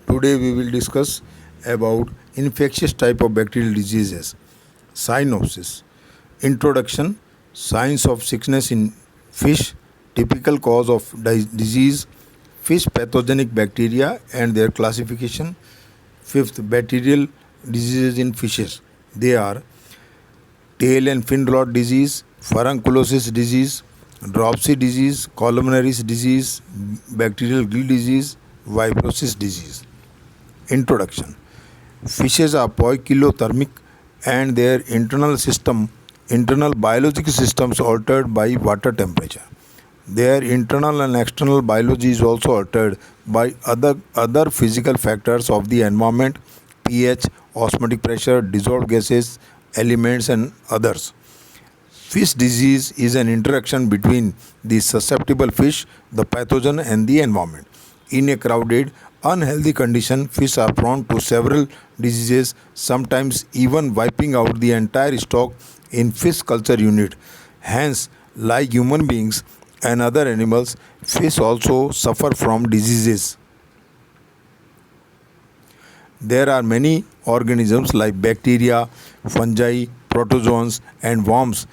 Today we will discuss about infectious type of bacterial diseases. Synopsis. Introduction. Signs of sickness in fish. Typical cause of disease. Fish pathogenic bacteria and their classification. Fifth, bacterial diseases in fishes. They are tail and fin rot disease, furunculosis disease, dropsy disease, columnaris disease, bacterial gill disease, vibrosis disease. Introduction. Fishes are poikilothermic and their internal biological systems altered by water temperature. Their internal and external biology is also altered by other physical factors of the environment, pH, osmotic pressure, dissolved gases, elements and others. Fish disease is an interaction between the susceptible fish, the pathogen and the environment. In a crowded, unhealthy condition, fish are prone to several diseases, sometimes even wiping out the entire stock in fish culture unit. Hence, like human beings and other animals, fish also suffer from diseases. There are many organisms like bacteria, fungi, protozoans, and worms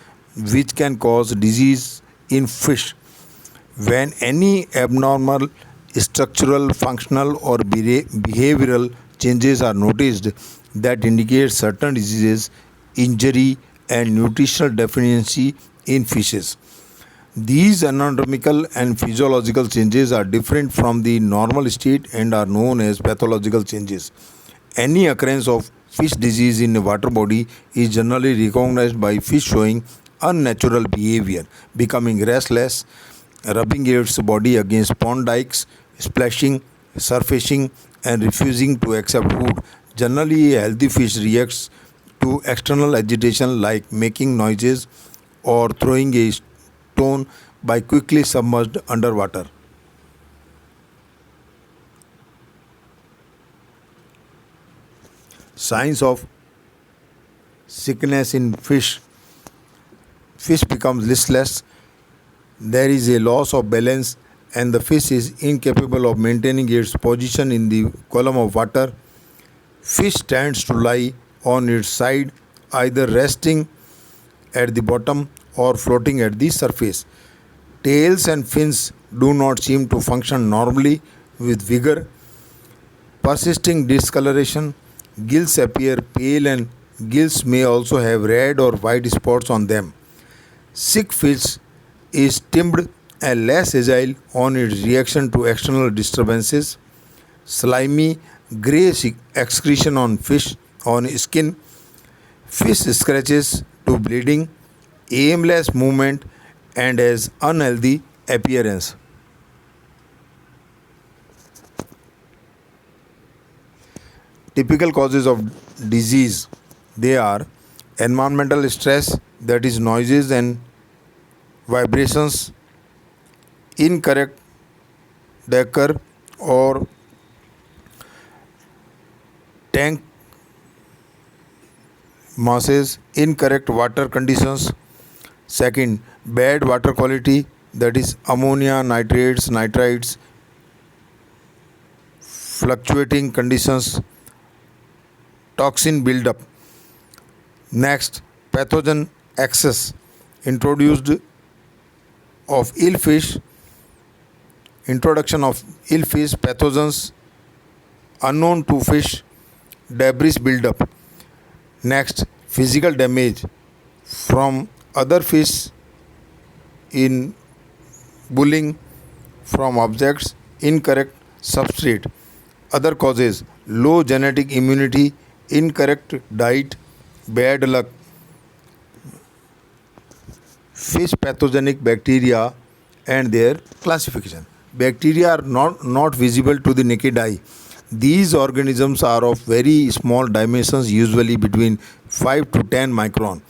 which can cause disease in fish. When any abnormal structural, functional, or behavioral changes are noticed that indicate certain diseases, injury, and nutritional deficiency in fishes. These anatomical and physiological changes are different from the normal state and are known as pathological changes. Any occurrence of fish disease in a water body is generally recognized by fish showing unnatural behavior, becoming restless, rubbing its body against pond dikes, splashing, surfacing, and refusing to accept food. Generally, a healthy fish reacts to external agitation like making noises or throwing a stone by quickly submerged underwater. Signs of sickness in fish. Fish becomes listless. There is a loss of balance and the fish is incapable of maintaining its position in the column of water. Fish tends to lie on its side, either resting at the bottom or floating at the surface. Tails and fins do not seem to function normally with vigor. Persisting discoloration. Gills appear pale and gills may also have red or white spots on them. Sick fish is timid and less agile on its reaction to external disturbances. Slimy, grey excretion on fish on skin. Fish scratches to bleeding, aimless movement, and has unhealthy appearance. Typical causes of disease. They are environmental stress, that is noises and vibrations, incorrect decker or tank masses, incorrect water conditions. Second, bad water quality, that is ammonia, nitrates, nitrites, fluctuating conditions, toxin buildup. Next, pathogen access, introduced of ill fish, introduction of ill fish pathogens unknown to fish, debris buildup. Next, physical damage from other fish in bullying from objects, incorrect substrate. Other causes: low genetic immunity, incorrect diet, bad luck. Fish pathogenic bacteria and their classification. Bacteria are not visible to the naked eye. These organisms are of very small dimensions, usually between 5 to 10 micron.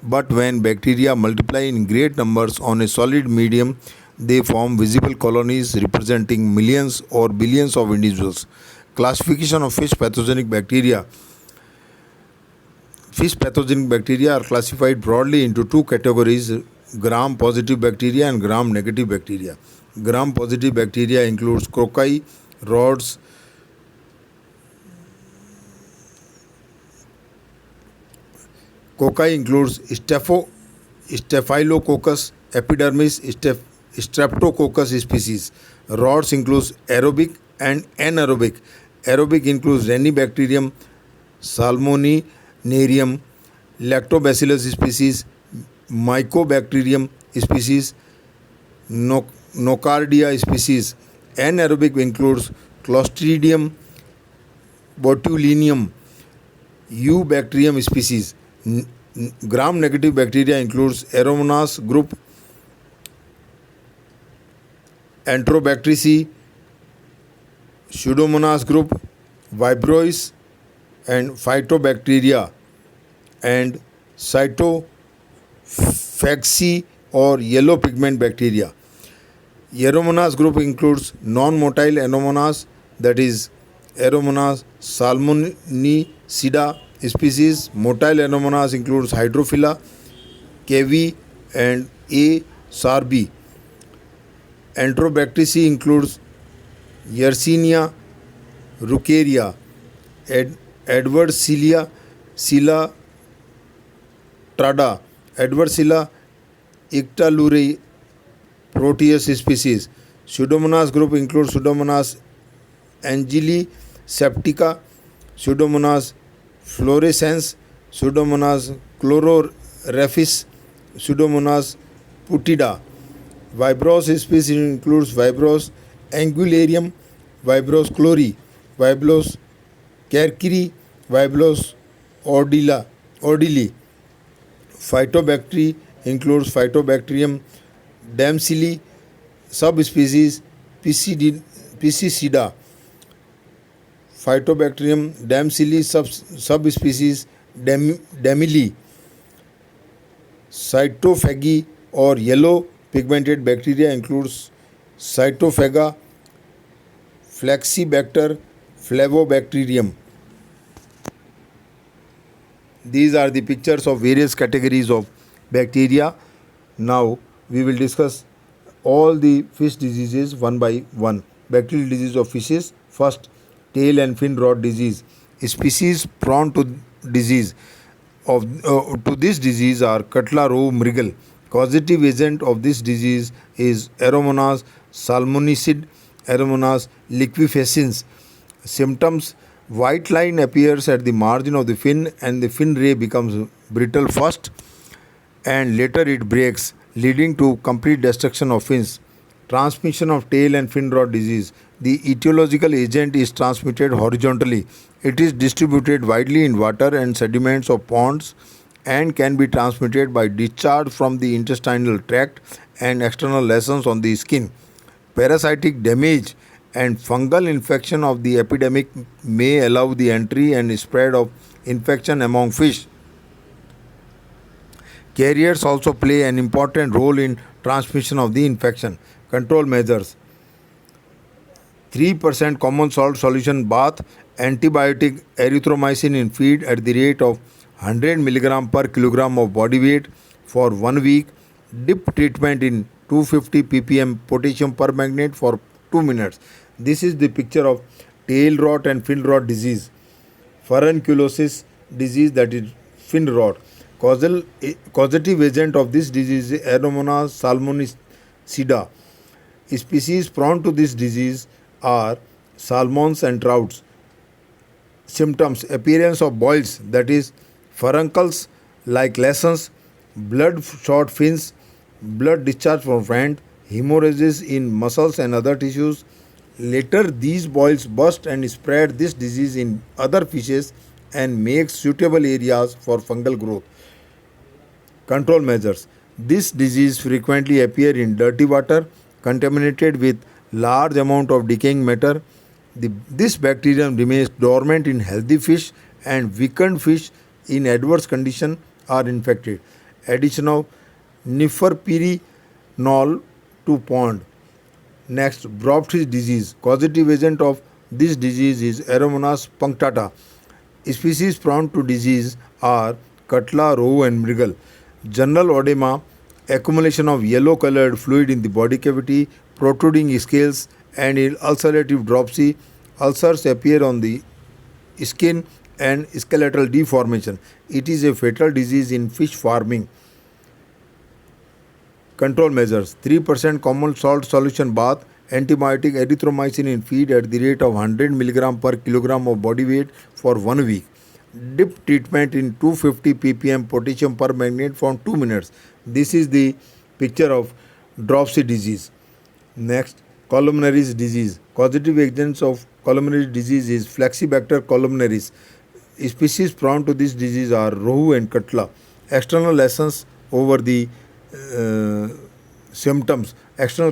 But when bacteria multiply in great numbers on a solid medium, they form visible colonies representing millions or billions of individuals. Classification of fish pathogenic bacteria. Fish pathogenic bacteria are classified broadly into two categories: gram positive bacteria and gram negative bacteria. Gram positive bacteria includes croci, rods, Cocci includes Staphylococcus epidermis, Streptococcus species. Rods includes aerobic and anaerobic. Aerobic includes Renibacterium, Salmonarium, Lactobacillus species, Mycobacterium species, Nocardia species. Anaerobic includes Clostridium botulinum, Eubacterium species. Gram-negative bacteria includes Aeromonas group, Enterobacteriaceae, Pseudomonas group, Vibrois, and Phytobacteria, and Cytophagaceae or yellow pigment bacteria. Aeromonas group includes non-motile Aeromonas, that is Aeromonas salmonicida species. Motile Aeromonas includes Hydrophila, Cavi, and A. sarbi. Enterobacteriaceae includes Yersinia rucaria, Edwardsia Scylla trada, Edwardsia ictalurei Proteus species. Pseudomonas group includes Pseudomonas angeli septica, Pseudomonas fluorescens, Pseudomonas chlororhapis, Pseudomonas putida. Vibros species includes Vibros angularium, Vibros chlori, Vibros carceri, Vibros ordili. Phytobacteria includes Phytobacterium damseli, subspecies Piscicida. Phytobacterium damseli, subspecies Damili. Cytophagy or yellow pigmented bacteria includes Cytophaga, Flexibacter, Flavobacterium. These are the pictures of various categories of bacteria. Now we will discuss all the fish diseases one by one. Bacterial disease of fishes. First, tail and fin rot disease. Species prone to disease to this disease are Cutla roe mrigal. Causative agent of this disease is Aeromonas salmonicid, Aeromonas liquefacens. Symptoms: white line appears at the margin of the fin and the fin ray becomes brittle first and later it breaks, leading to complete destruction of fins. Transmission of tail and fin rot disease. The etiological agent is transmitted horizontally. It is distributed widely in water and sediments of ponds and can be transmitted by discharge from the intestinal tract and external lesions on the skin. Parasitic damage and fungal infection of the epidemic may allow the entry and spread of infection among fish. Carriers also play an important role in transmission of the infection. Control measures: 3% common salt solution bath, antibiotic erythromycin in feed at the rate of 100 mg per kilogram of body weight for 1 week. Dip treatment in 250 ppm potassium permanganate for 2 minutes. This is the picture of tail rot and fin rot disease. Furunculosis disease, that is fin rot. Causative agent of this disease is Aeromonas salmonicida. Species prone to this disease are salmons and trouts. Symptoms: appearance of boils, that is furuncles like lesions, bloodshot fins, blood discharge from hand, hemorrhages in muscles and other tissues. Later these boils burst and spread this disease in other fishes and make suitable areas for fungal growth. Control measures: this disease frequently appear in dirty water contaminated with large amount of decaying matter. This bacterium remains dormant in healthy fish and weakened fish in adverse condition are infected. Addition of nifurpyrinol to pond. Next, blobfish disease. Causative agent of this disease is Aeromonas punctata. Species prone to disease are Cutla, roe and mrigal. General oedema, accumulation of yellow colored fluid in the body cavity, protruding scales, and in ulcerative dropsy. Ulcers appear on the skin and skeletal deformation. It is a fatal disease in fish farming. Control measures: 3% common salt solution bath, antibiotic erythromycin in feed at the rate of 100 mg per kilogram of body weight for 1 week. Dip treatment in 250 ppm potassium permanganate for 2 minutes. This is the picture of dropsy disease. Next, columnaris disease. Causative agents of columnaris disease is Flexibacter columnaris. Species prone to this disease are rohu and katla. External lesions over the uh, symptoms. External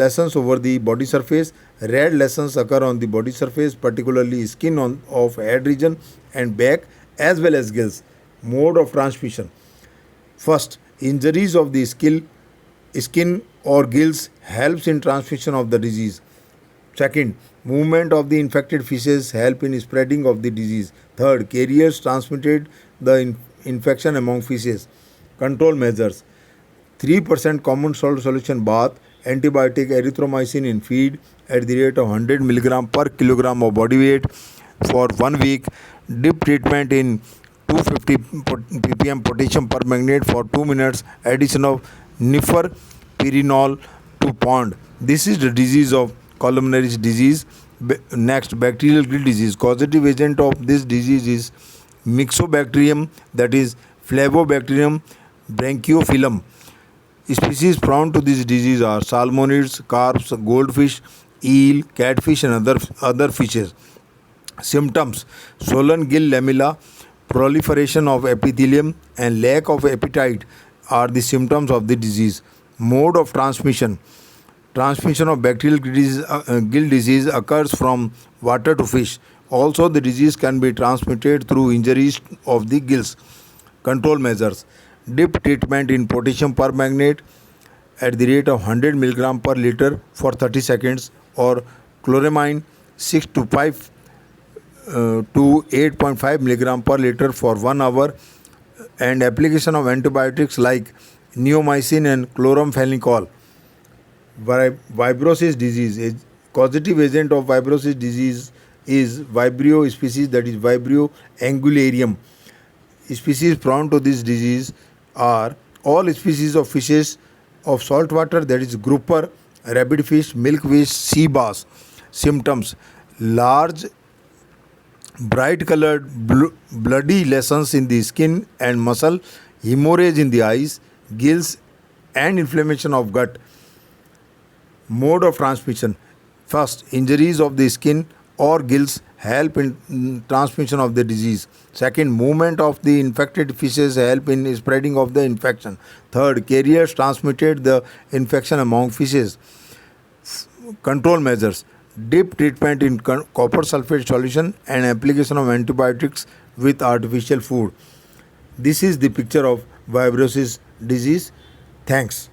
lesions over the body surface. Red lesions occur on the body surface, particularly skin of head region and back, as well as gills. Mode of transmission. First, injuries of the skin or gills helps in transmission of the disease. Second, movement of the infected fishes help in spreading of the disease. Third, carriers transmitted the infection among fishes. Control measures: 3% common salt solution bath, antibiotic erythromycin in feed at the rate of 100 mg per kilogram of body weight for 1 week. Dip treatment in 250 ppm potassium permanganate for 2 minutes. Addition of nifurpyrinol to pond. This is the disease of columnaris disease. Next, bacterial gill disease. Causative agent of this disease is Myxobacterium, that is Flavobacterium branchiophyllum. Species prone to this disease are salmonids, carps, goldfish, eel, catfish, and other fishes. Symptoms: swollen gill lamella, proliferation of epithelium, and lack of appetite are the symptoms of the disease. Mode of transmission. Transmission of bacterial gill disease occurs from water to fish. Also, the disease can be transmitted through injuries of the gills. Control measures: dip treatment in potassium permanganate at the rate of 100 mg per liter for 30 seconds, or chloramine 6 to 5 to 8.5 mg per liter for 1 hour, and application of antibiotics like neomycin and chloramphenicol. Vibrosis disease. A causative agent of vibrosis disease is Vibrio species, that is Vibrio angularium. Species prone to this disease are all species of fishes of salt water, that is grouper, rabbitfish, milkfish, sea bass. Symptoms: large bright colored bloody lesions in the skin and muscle, hemorrhage in the eyes, gills, and inflammation of gut. Mode of transmission. First, injuries of the skin or gills help in transmission of the disease. Second, movement of the infected fishes help in spreading of the infection. Third, carriers transmitted the infection among fishes. Control measures: dip treatment in copper sulfate solution and application of antibiotics with artificial food. This is the picture of vibrosis disease. Thanks.